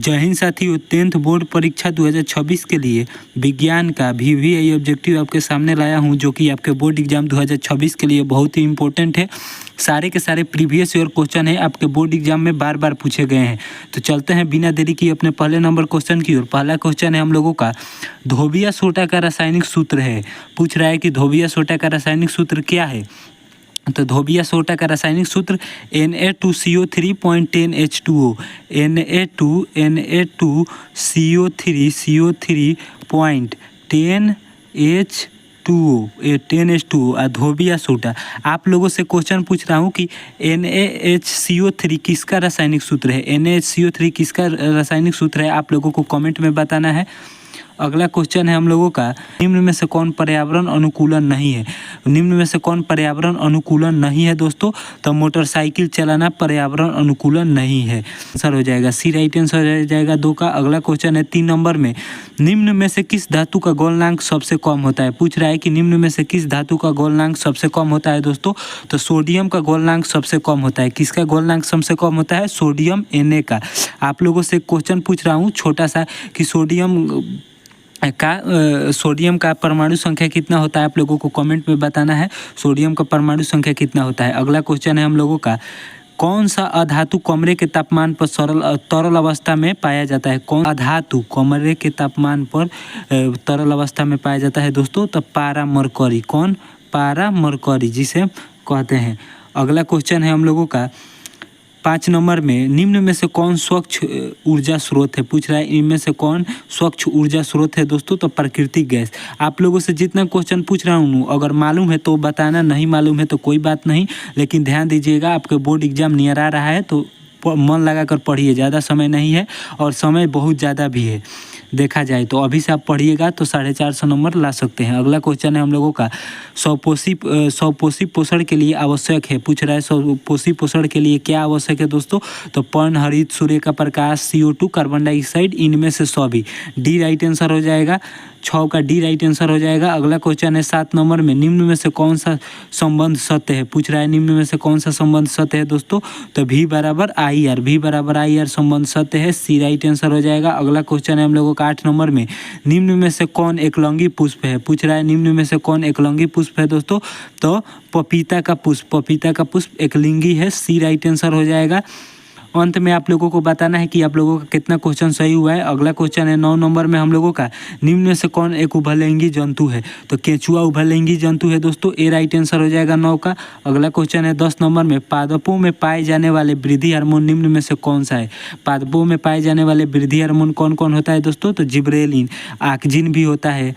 जय हिंद साथियों, 10th board परीक्षा 2026 के लिए विज्ञान का VVI ऑब्जेक्टिव आपके सामने लाया हूं, जो कि आपके बोर्ड एग्जाम 2026 के लिए बहुत ही इंपॉर्टेंट है। सारे के सारे प्रीवियस ईयर क्वेश्चन है, आपके बोर्ड एग्जाम में बार बार पूछे गए हैं। तो चलते हैं बिना देरी किए अपने पहले नंबर क्वेश्चन की ओर। पहला क्वेश्चन है हम लोगों का, धोबिया सोडा का रासायनिक सूत्र है। पूछ रहा है कि धोबिया सोडा का रासायनिक सूत्र क्या है। तो धोबिया सोडा का रासायनिक सूत्र Na2CO3.10H2O, Na2CO3.10H2O, 10H2O धोबिया सोडा। आप लोगों से क्वेश्चन पूछ रहा हूँ कि NaHCO3 किसका रासायनिक सूत्र है। NaHCO3 किसका रासायनिक सूत्र है, आप लोगों को कमेंट में बताना है। अगला क्वेश्चन है हम लोगों का, निम्न में से कौन पर्यावरण अनुकूलन नहीं है। निम्न में से कौन पर्यावरण अनुकूलन नहीं है दोस्तों। तो मोटरसाइकिल चलाना पर्यावरण अनुकूलन नहीं है। आंसर हो जाएगा सी, राइट आंसर हो जाएगा 2 का। अगला क्वेश्चन है 3 नंबर में, निम्न में से किस धातु का गलनांक सबसे कम होता है। पूछ रहा है कि निम्न में से किस धातु का गलनांक सबसे कम होता है दोस्तों। तो सोडियम का गलनांक सबसे कम होता है। किसका गलनांक सबसे कम होता है, सोडियम Na का। आप लोगों से क्वेश्चन पूछ रहा हूँ छोटा सा कि सोडियम का परमाणु संख्या कितना होता है, आप लोगों को कमेंट में बताना है। सोडियम का परमाणु संख्या कितना होता है। अगला क्वेश्चन है हम लोगों का, कौन सा अधातु कमरे के तापमान पर तरल अवस्था में पाया जाता है। कौन अधातु कमरे के तापमान पर तरल अवस्था में पाया जाता है दोस्तों। तो पारा मरकरी। कौन, पारा मरकरी जिसे कहते हैं। अगला क्वेश्चन है हम लोगों का 5 नंबर में, निम्न में से कौन स्वच्छ ऊर्जा स्रोत है। पूछ रहा है इनमें से कौन स्वच्छ ऊर्जा स्रोत है दोस्तों। तो प्राकृतिक गैस। आप लोगों से जितना क्वेश्चन पूछ रहा हूँ, अगर मालूम है तो बताना, नहीं मालूम है तो कोई बात नहीं, लेकिन ध्यान दीजिएगा आपके बोर्ड एग्जाम नियर आ रहा है तो मन लगा कर पढ़िए। ज़्यादा समय नहीं है और समय बहुत ज़्यादा भी है देखा जाए तो। अभी से आप पढ़िएगा तो 450 नंबर ला सकते हैं। अगला क्वेश्चन है हम लोगों का, स्वपोषी पोषण के लिए आवश्यक है। पूछ रहा है स्वपोषी पोषण के लिए क्या आवश्यक है दोस्तों। तो पर्ण, हरित, सूर्य का प्रकाश, CO2, कार्बन डाइऑक्साइड, इनमें से सभी। डी राइट आंसर हो जाएगा। 6 का डी राइट आंसर हो जाएगा। अगला क्वेश्चन है 7 नंबर में, निम्न में से कौन सा संबंध सत्य है। पूछ रहा है निम्न में से कौन सा संबंध सत्य है दोस्तों। तो V बराबर IR, V बराबर IR संबंध सत्य है। सी राइट आंसर हो जाएगा। अगला क्वेश्चन है हम लोगों का 8 नंबर में, निम्न में से कौन एकलंगी पुष्प है। पूछ रहा है निम्न में से कौन एकलंगी पुष्प है दोस्तों। तो पपीता का पुष्प, पपीता का पुष्प एकलिंगी है। सी राइट आंसर हो जाएगा। अंत में आप लोगों को बताना है कि आप लोगों का कितना क्वेश्चन सही हुआ है। अगला क्वेश्चन है 9 नंबर में हम लोगों का, निम्न में से कौन एक उभयलिंगी जंतु है। तो केंचुआ उभयलिंगी जंतु है दोस्तों। ए राइट आंसर हो जाएगा 9 का। अगला क्वेश्चन है 10 नंबर में, पादपों में पाए जाने वाले वृद्धि हार्मोन निम्न में से कौन सा है। पादपों में पाए जाने वाले वृद्धि हार्मोन कौन कौन होता है दोस्तों। तो जिब्रेलिन, ऑक्जिन भी होता है,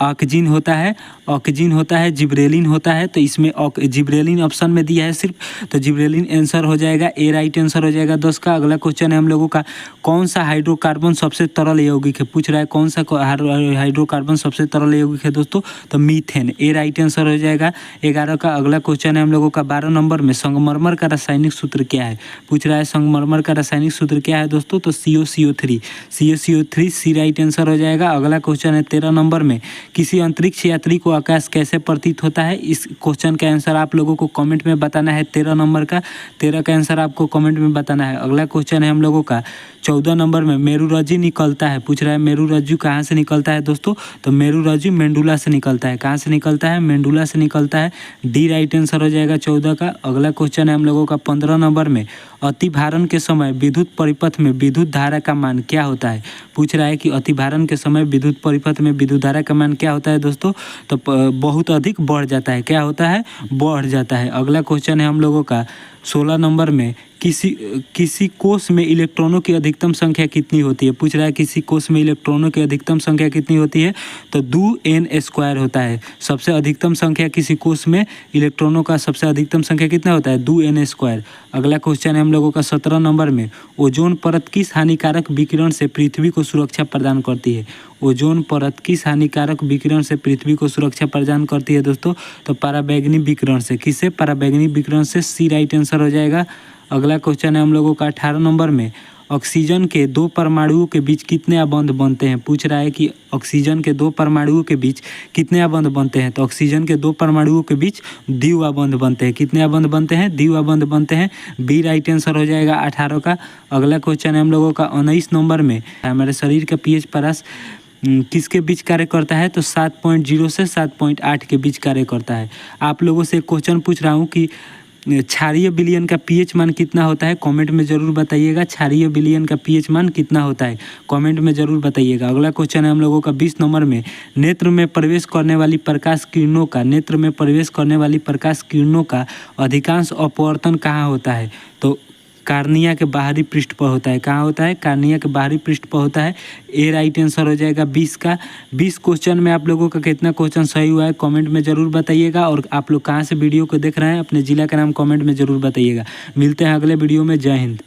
ऑक्जिन होता है, ऑक्जिन होता है, जिब्रेलिन होता है। तो इसमें जिब्रेलिन ऑप्शन में दिया है सिर्फ, तो जिब्रेलिन आंसर हो जाएगा। ए राइट आंसर हो जाएगा 10 का। अगला क्वेश्चन है हम लोगों का, कौन सा हाइड्रोकार्बन सबसे तरल यौगिक है। पूछ रहा है कौन सा हाइड्रोकार्बन सबसे तरल यौगिक है दोस्तों। तो मीथेन। ए राइट आंसर हो जाएगा 11 का। अगला क्वेश्चन है हम लोगों का 12 नंबर में, संगमरमर का रासायनिक सूत्र क्या है। पूछ रहा है संगमरमर का रासायनिक सूत्र क्या है दोस्तों। तो COCO3, COCO3 सी राइट आंसर हो जाएगा। अगला क्वेश्चन है 13 नंबर में, किसी अंतरिक्ष यात्री को आकाश कैसे प्रतीत होता है। इस क्वेश्चन का आंसर आप लोगों को कमेंट में बताना है। 13 नंबर का, 13 का आंसर आपको कमेंट में बताना है। अगला क्वेश्चन है हम लोगों का 14 नंबर में, मेरुरज्जु निकलता है। पूछ रहा है मेरुरज्जु कहाँ से निकलता है दोस्तों। तो मेरुरज्जु मेंडुला से निकलता है। कहाँ से निकलता है, मेंडुला से निकलता है। डी राइट आंसर हो जाएगा 14 का। अगला क्वेश्चन है हम लोगों का 15 नंबर में, अतिभारण के समय विद्युत परिपथ में विद्युत धारा का मान क्या होता है। पूछ रहा है कि अतिभारण के समय विद्युत परिपथ में विद्युत धारा का मान क्या होता है दोस्तों। तो बहुत अधिक बढ़ जाता है। क्या होता है, बढ़ जाता है। अगला क्वेश्चन है हम लोगों का 16 नंबर में, किसी कोष में इलेक्ट्रॉनों की अधिकतम संख्या कितनी होती है। पूछ रहा है किसी कोष में इलेक्ट्रॉनों की अधिकतम संख्या कितनी होती है। तो 2n² होता है। सबसे अधिकतम संख्या किसी कोष में इलेक्ट्रॉनों का सबसे अधिकतम संख्या कितना होता है, 2n²। अगला क्वेश्चन है हम लोगों का 17 नंबर में, ओजोन परत किस हानिकारक विकिरण से पृथ्वी को सुरक्षा प्रदान करती है। ओजोन परत किस हानिकारक विकिरण से पृथ्वी को सुरक्षा प्रदान करती है दोस्तों। तो पराबैंगनी विकिरण से। किससे, पराबैंगनी विकिरण से। सी राइट आंसर हो जाएगा। अगला क्वेश्चन है हम लोगों का 18 नंबर में, ऑक्सीजन के दो परमाणुओं के बीच कितने अबंध बनते हैं। पूछ रहा है कि ऑक्सीजन के दो परमाणुओं के बीच कितने अबंध बनते हैं। तो ऑक्सीजन के दो परमाणुओं के बीच द्विअबंध बनते हैं। कितने अबंध बनते हैं? द्विअबंध बनते हैं। बी राइट आंसर हो जाएगा 18 का। अगला क्वेश्चन है हम लोगों का 19 नंबर में, हमारे शरीर का पीएच परस किसके बीच कार्य करता है। तो 7.0 से 7.8 के बीच कार्य करता है। आप लोगों से क्वेश्चन पूछ रहा हूँ कि क्षारीय विलयन का पीएच मान कितना होता है, कमेंट में ज़रूर बताइएगा। क्षारीय विलयन का पीएच मान कितना होता है, कमेंट में ज़रूर बताइएगा। अगला क्वेश्चन है हम लोगों का 20 नंबर में, नेत्र में प्रवेश करने वाली प्रकाश किरणों का अधिकांश अपवर्तन कहाँ होता है। तो कार्निया के बाहरी पृष्ठ पर होता है। कहाँ होता है? कार्निया के बाहरी पृष्ठ पर होता है। ए राइट आंसर हो जाएगा 20 का। 20 क्वेश्चन में आप लोगों का कितना क्वेश्चन सही हुआ है कमेंट में ज़रूर बताइएगा। और आप लोग कहाँ से वीडियो को देख रहे हैं, अपने ज़िला का नाम कमेंट में ज़रूर बताइएगा। मिलते हैं अगले वीडियो में। जय हिंद।